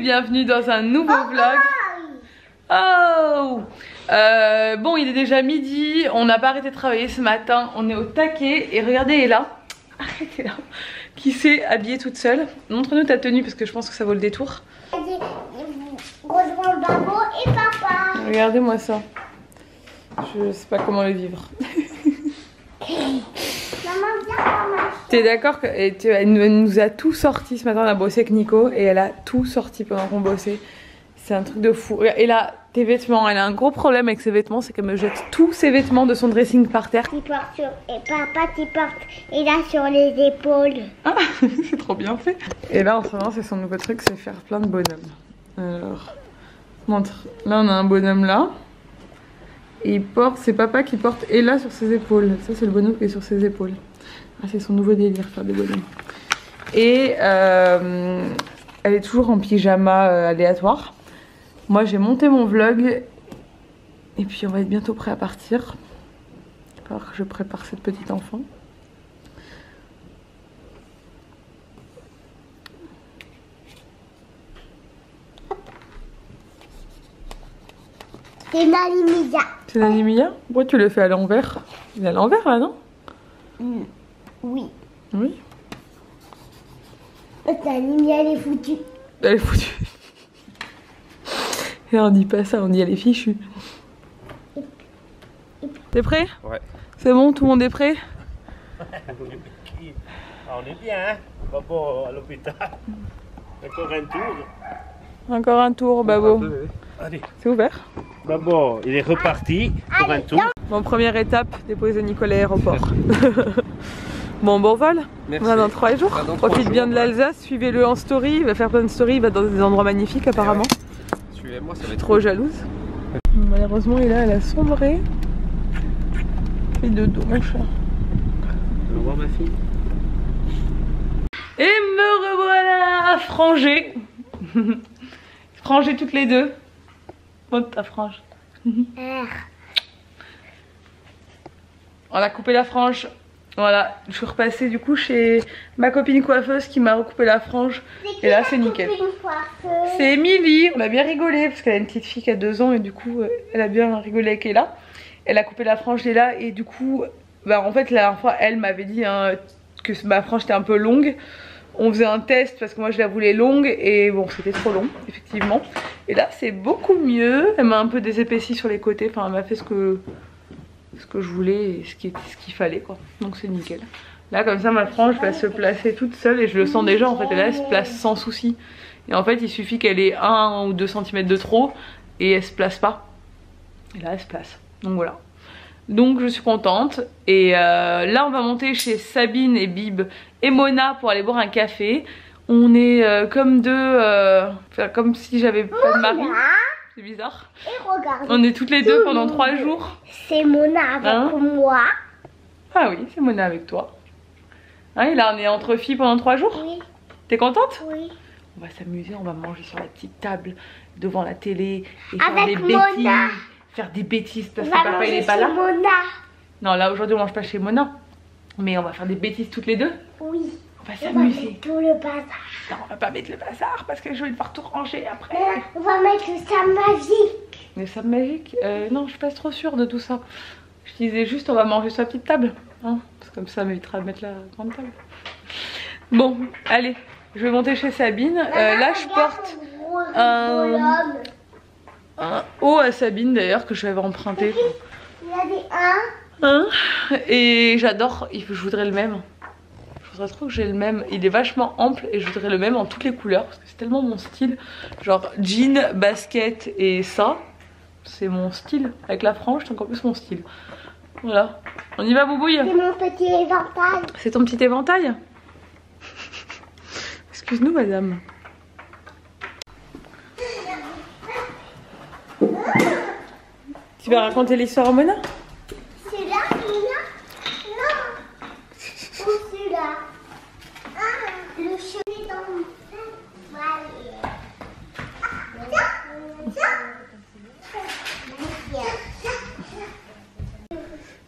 bienvenue dans un nouveau vlog. Oh bon, il est déjà midi, on n'a pas arrêté de travailler ce matin, on est au taquet et regardez, elle est là, arrêtez là, qui s'est habillée toute seule. Montre-nous ta tenue parce que je pense que ça vaut le détour. Rejoins Babo et papa. Regardez-moi ça, je sais pas comment le vivre. Maman, viens dans ma chambre. T'es d'accord qu'elle nous a tout sorti ce matin, on a bossé avec Nico et elle a tout sorti pendant qu'on bossait. C'est un truc de fou. Et là, tes vêtements, elle a un gros problème avec ses vêtements, c'est qu'elle me jette tous ses vêtements de son dressing par terre. Tu portes sur... Et papa, tu portes... Et là, sur les épaules. Ah, c'est trop bien fait. Et là, en ce moment, c'est son nouveau truc, c'est faire plein de bonhommes. Alors, montre. Là, on a un bonhomme là. Et il porte, c'est papa qui porte Ella sur ses épaules. Ça, c'est le bonhomme qui est sur ses épaules. Ah, c'est son nouveau délire, faire des bonhommes. Et elle est toujours en pyjama aléatoire. Moi, j'ai monté mon vlog. Et puis, on va être bientôt prêt à partir. Il va falloir que je prépare cette petite enfant. C'est Nalimia. C'est l'anémia? Pourquoi tu le fais à l'envers? Il est à l'envers là, non? Oui. Oui. Nalimia, elle est foutue. Elle est foutue. Et on dit pas ça, on dit elle est fichue. T'es prêt? Ouais. C'est bon, tout le monde est prêt? On est bien, hein? Babo à l'hôpital. Encore un tour. Encore un tour, Babo. Allez. C'est ouvert? Babo, il est reparti pour un tour. Bon, première étape, déposer Nicolas à l'aéroport. Bon vol. Merci. On va dans 3 jours. Dans 3 Profite jours, bien de ouais. l'Alsace, suivez-le en story. Il va faire plein de stories, il va dans des endroits magnifiques apparemment. Suivez-moi, ça va être Trop jalouse. Malheureusement, elle a sombré. Et de dos, mon chat. Au revoir, ma fille. Et me revoilà frangée. Frangée toutes les deux. Montre ta frange. On a coupé la frange. Voilà, je suis repassée du coup chez ma copine coiffeuse qui m'a recoupé la frange. Et là c'est nickel. C'est Émilie, on a bien rigolé parce qu'elle a une petite fille qui a 2 ans et du coup elle a bien rigolé avec Ella. Elle a coupé la frange d'Ella et du coup, bah en fait la dernière fois elle m'avait dit hein, que ma frange était un peu longue. On faisait un test parce que moi je la voulais longue et bon c'était trop long effectivement. Et là c'est beaucoup mieux, elle m'a un peu désépaissi sur les côtés, enfin elle m'a fait ce que je voulais et ce qu'il fallait quoi. Donc c'est nickel. Là comme ça ma frange va se placer toute seule et je le sens déjà en fait, elle se place sans souci. Et en fait il suffit qu'elle ait 1 ou 2 cm de trop et elle se place pas. Et là elle se place. Donc voilà. Donc je suis contente et là on va monter chez Sabine et Bib et Mona pour aller boire un café. On est comme deux, comme si j'avais pas de mari. C'est bizarre. Et regarde. On est toutes les deux pendant 3 jours. C'est Mona avec Hein moi. Ah oui, c'est Mona avec toi. Hein, et là on est entre filles pendant 3 jours. Oui. T'es contente? Oui. On va s'amuser, on va manger sur la petite table devant la télé et faire Avec des bêtises. Mona. Faire des bêtises parce On que va papa il est manger pas chez là. Mona. Non, là aujourd'hui on mange pas chez Mona. Mais on va faire des bêtises toutes les deux. Oui. On va On va s'amuser. mettre tout le bazar. Non, on va pas mettre le bazar parce que je vais devoir tout ranger après. On va mettre le sable magique. Les sables magiques non, je suis pas trop sûre de tout ça. Je disais juste on va manger sur la petite table. Hein, parce que comme ça m'évitera de mettre la grande table. Bon, allez, je vais monter chez Sabine. Là je porte un haut à Sabine d'ailleurs que je vais emprunter. Il y a des 1. Hein, et j'adore, je voudrais le même. Je voudrais trop que j'ai le même. Il est vachement ample et je voudrais le même en toutes les couleurs parce que c'est tellement mon style. Genre jean, basket et ça, c'est mon style. Avec la frange, c'est encore plus mon style. Voilà. On y va, Boubouille? C'est mon petit éventail. C'est ton petit éventail? Excuse-nous, madame. Tu vas raconter l'histoire à Mona? C'est là, Mona? Non. Où c'est là? Ah, le chemin dans le...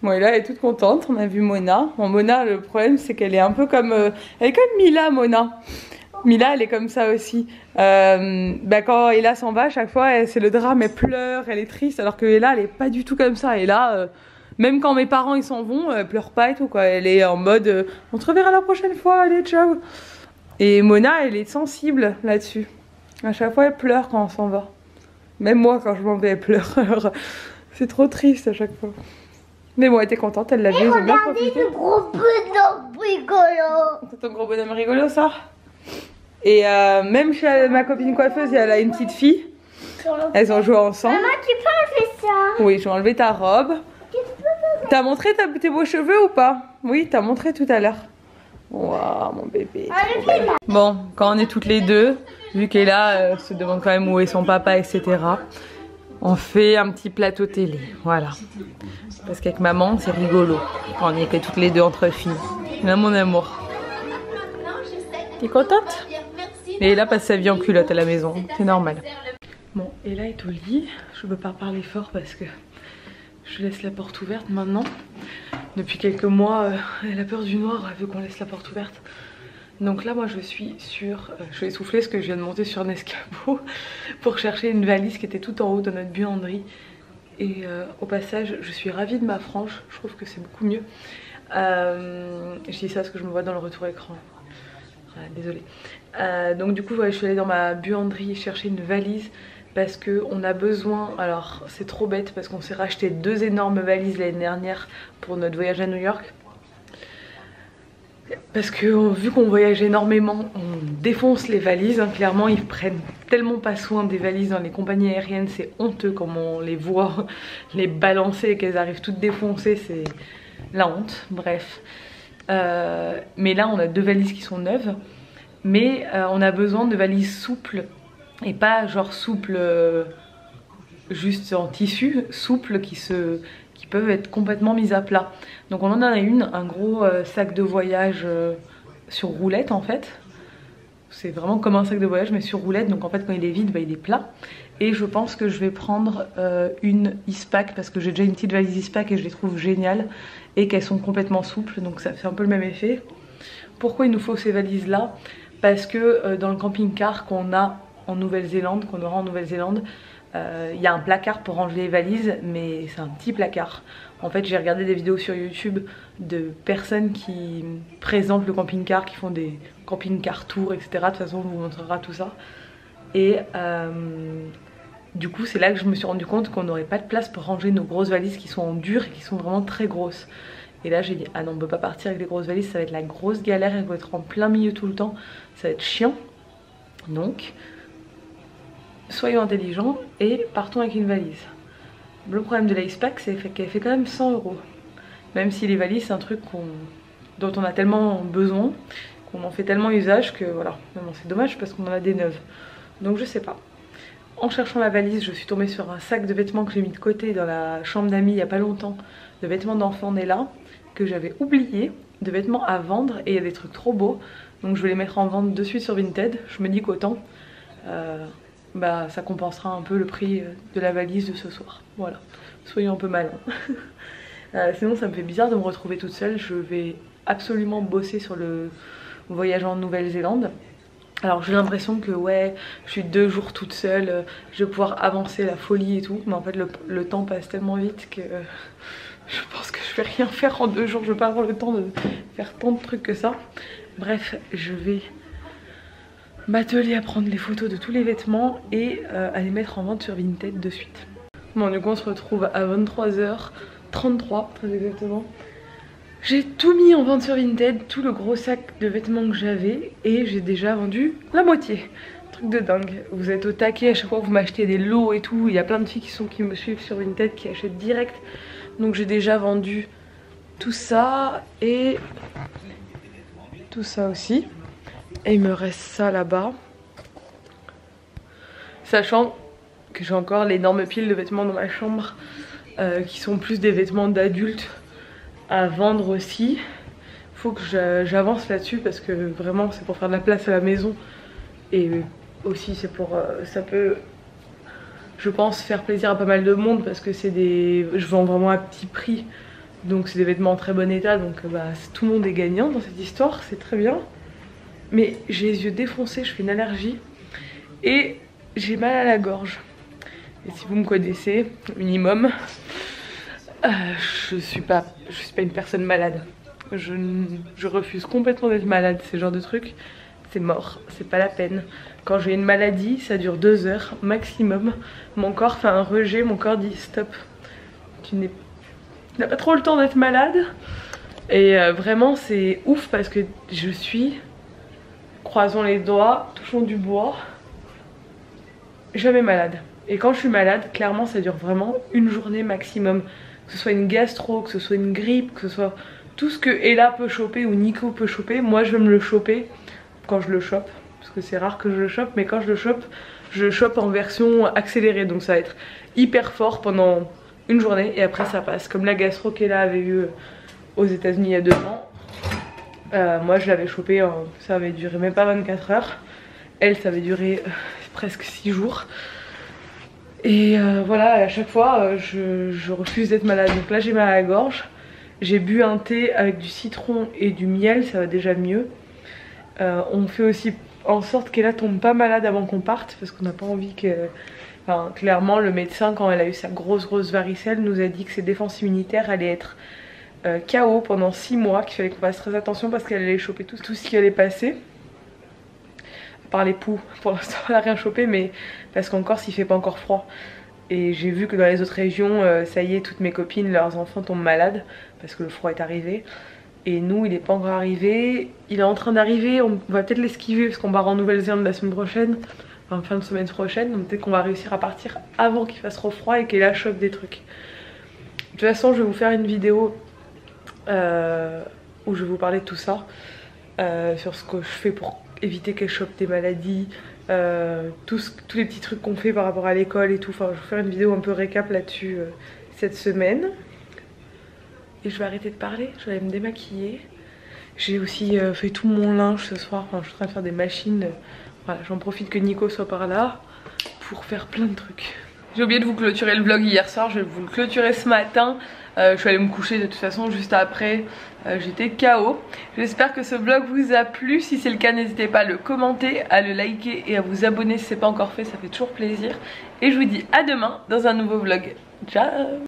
Bon, et là elle est toute contente, on a vu Mona. Bon, Mona, le problème c'est qu'elle est un peu comme... elle est comme Mila, Mona. Mila, elle est comme ça aussi. Quand Ella s'en va, à chaque fois, c'est le drame, elle pleure, elle est triste, alors que Ella, elle est pas du tout comme ça. Et là, même quand mes parents ils s'en vont, elle pleure pas et tout quoi. Elle est en mode, on se reverra la prochaine fois, allez, ciao. Et Mona, elle est sensible là-dessus. À chaque fois, elle pleure quand on s'en va. Même moi, quand je m'en vais, elle pleure. C'est trop triste à chaque fois. Mais bon, elle était contente, elle l'a vu, ils ont bien profité. Regardez le gros bonhomme rigolo. C'est ton gros bonhomme rigolo, ça? Et même chez ma copine coiffeuse, elle a une petite fille. Elles ont joué ensemble. Maman, tu peux enlever ça? Oui, j'ai enlevé ta robe. T'as montré tes beaux cheveux ou pas? Oui, t'as montré tout à l'heure. Waouh, mon bébé. Bon, quand on est toutes les deux, vu qu'elle est là, se demande quand même où est son papa, etc. On fait un petit plateau télé, voilà. Parce qu'avec maman, c'est rigolo. Quand on est que toutes les deux entre filles. Là, mon amour. T'es contente? Et là, passe sa vie en culotte à la maison, c'est normal. Bon, et là est au lit. Je peux pas parler fort parce que je laisse la porte ouverte maintenant. Depuis quelques mois, elle a peur du noir, elle veut qu'on laisse la porte ouverte. Donc là, moi, je suis sur... je vais souffler parce que je viens de monter sur un escabeau pour chercher une valise qui était tout en haut de notre buanderie. Et au passage, je suis ravie de ma frange. Je trouve que c'est beaucoup mieux. Je dis ça parce que je me vois dans le retour écran. Désolée. Donc du coup, ouais, je suis allée dans ma buanderie chercher une valise parce qu'on a besoin... Alors, c'est trop bête parce qu'on s'est racheté 2 énormes valises l'année dernière pour notre voyage à New York. Parce que vu qu'on voyage énormément, on défonce les valises, hein. Clairement ils prennent tellement pas soin des valises dans les compagnies aériennes, c'est honteux comme on les voit les balancer et qu'elles arrivent toutes défoncées, c'est la honte, bref. Mais là on a 2 valises qui sont neuves, mais on a besoin de valises souples, et pas genre souples juste en tissu, souples qui peuvent être complètement mises à plat. Donc on en a un gros sac de voyage sur roulette en fait. C'est vraiment comme un sac de voyage mais sur roulette, donc en fait quand il est vide, bah, il est plat. Et je pense que je vais prendre une Eastpak parce que j'ai déjà une petite valise Eastpak et je les trouve géniales et qu'elles sont complètement souples, donc ça fait un peu le même effet. Pourquoi il nous faut ces valises là? Parce que dans le camping-car qu'on a en Nouvelle-Zélande, qu'on aura en Nouvelle-Zélande, il y a un placard pour ranger les valises, mais c'est un petit placard. En fait, j'ai regardé des vidéos sur YouTube de personnes qui présentent le camping-car, qui font des camping-car tours, etc. De toute façon, on vous montrera tout ça. Et du coup, c'est là que je me suis rendu compte qu'on n'aurait pas de place pour ranger nos grosses valises qui sont en dur et qui sont vraiment très grosses. Et là, j'ai dit, ah non, on peut pas partir avec les grosses valises, ça va être la grosse galère, elles vont être en plein milieu tout le temps, ça va être chiant. Donc... soyons intelligents et partons avec une valise. Le problème de la Eastpak, c'est qu'elle fait quand même 100 €. Même si les valises, c'est un truc dont on a tellement besoin, qu'on en fait tellement usage que voilà. C'est dommage parce qu'on en a des neuves. Donc je sais pas. En cherchant la valise, je suis tombée sur un sac de vêtements que j'ai mis de côté dans la chambre d'amis il y a pas longtemps. De vêtements d'enfants Nella, que j'avais oublié. De vêtements à vendre et il y a des trucs trop beaux. Donc je vais les mettre en vente de suite sur Vinted. Je me dis qu'autant... bah ça compensera un peu le prix de la valise de ce soir. Voilà, soyons un peu malins. Sinon ça me fait bizarre de me retrouver toute seule. Je vais absolument bosser sur le voyage en Nouvelle-Zélande. Alors j'ai l'impression que ouais, je suis 2 jours toute seule, je vais pouvoir avancer la folie et tout. Mais en fait le temps passe tellement vite que je pense que je vais rien faire en 2 jours. Je vais pas avoir le temps de faire tant de trucs que ça. Bref, je vais m'atteler à prendre les photos de tous les vêtements et à les mettre en vente sur Vinted de suite. Bon, du coup on se retrouve à 23h33 très exactement. J'ai tout mis en vente sur Vinted, tout le gros sac de vêtements que j'avais, et j'ai déjà vendu la moitié. Truc de dingue. Vous êtes au taquet à chaque fois que vous m'achetez des lots et tout. Il y a plein de filles qui me suivent sur Vinted, qui achètent direct. Donc j'ai déjà vendu tout ça et tout ça aussi. Et il me reste ça là-bas. Sachant que j'ai encore l'énorme pile de vêtements dans ma chambre qui sont plus des vêtements d'adultes à vendre aussi. Faut que j'avance là-dessus parce que vraiment c'est pour faire de la place à la maison. Et aussi c'est pour... ça peut, je pense, faire plaisir à pas mal de monde parce que c'est des... je vends vraiment à petit prix. Donc c'est des vêtements en très bon état. Donc bah, tout le monde est gagnant dans cette histoire, c'est très bien. mais j'ai les yeux défoncés, je fais une allergie et j'ai mal à la gorge. Et si vous me connaissez, minimum, je suis pas une personne malade. Je refuse complètement d'être malade, ce genre de trucs. C'est mort, c'est pas la peine. Quand j'ai une maladie, ça dure 2 heures maximum. Mon corps fait un rejet, mon corps dit stop. Tu n'as pas trop le temps d'être malade. Et vraiment c'est ouf parce que je suis, croisons les doigts, touchons du bois, jamais malade. Et quand je suis malade, clairement ça dure vraiment une journée maximum. Que ce soit une gastro, que ce soit une grippe, que ce soit tout ce que Ella peut choper ou Nico peut choper, moi je vais me le choper quand je le chope. Parce que c'est rare que je le chope, mais quand je le chope en version accélérée. Donc ça va être hyper fort pendant une journée et après ça passe. Comme la gastro qu'Ella avait eu aux États-Unis il y a 2 ans. Moi je l'avais chopé, ça avait duré même pas 24 heures. Elle, ça avait duré presque 6 jours. Et voilà, à chaque fois je refuse d'être malade. Donc là j'ai mal à la gorge. J'ai bu un thé avec du citron et du miel, ça va déjà mieux. On fait aussi en sorte qu'elle tombe pas malade avant qu'on parte parce qu'on n'a pas envie que... Enfin, clairement le médecin, quand elle a eu sa grosse varicelle, nous a dit que ses défenses immunitaires allaient être KO pendant 6 mois, qu'il fallait qu'on fasse très attention parce qu'elle allait choper tout ce qui allait passer. À part les poux, pour l'instant elle n'a rien chopé, mais parce qu'en Corse il fait pas encore froid. Et j'ai vu que dans les autres régions, ça y est, toutes mes copines, leurs enfants tombent malades parce que le froid est arrivé. Et nous, il n'est pas encore arrivé. Il est en train d'arriver, on va peut-être l'esquiver parce qu'on part en Nouvelle-Zélande la semaine prochaine. Enfin, fin de semaine prochaine, donc peut-être qu'on va réussir à partir avant qu'il fasse trop froid et qu'elle chope des trucs. De toute façon, je vais vous faire une vidéo où je vais vous parler de tout ça. Sur ce que je fais pour éviter qu'elle chope des maladies. Tous les petits trucs qu'on fait par rapport à l'école et tout. Enfin, je vais vous faire une vidéo un peu récap là-dessus cette semaine. Et je vais arrêter de parler, je vais aller me démaquiller. J'ai aussi fait tout mon linge ce soir, enfin, je suis en train de faire des machines. Voilà, j'en profite que Nico soit par là pour faire plein de trucs. J'ai oublié de vous clôturer le vlog hier soir, je vais vous le clôturer ce matin. Je suis allée me coucher de toute façon juste après, j'étais KO. J'espère que ce vlog vous a plu, si c'est le cas n'hésitez pas à le commenter, à le liker et à vous abonner si c'est pas encore fait, ça fait toujours plaisir. Et je vous dis à demain dans un nouveau vlog. Ciao.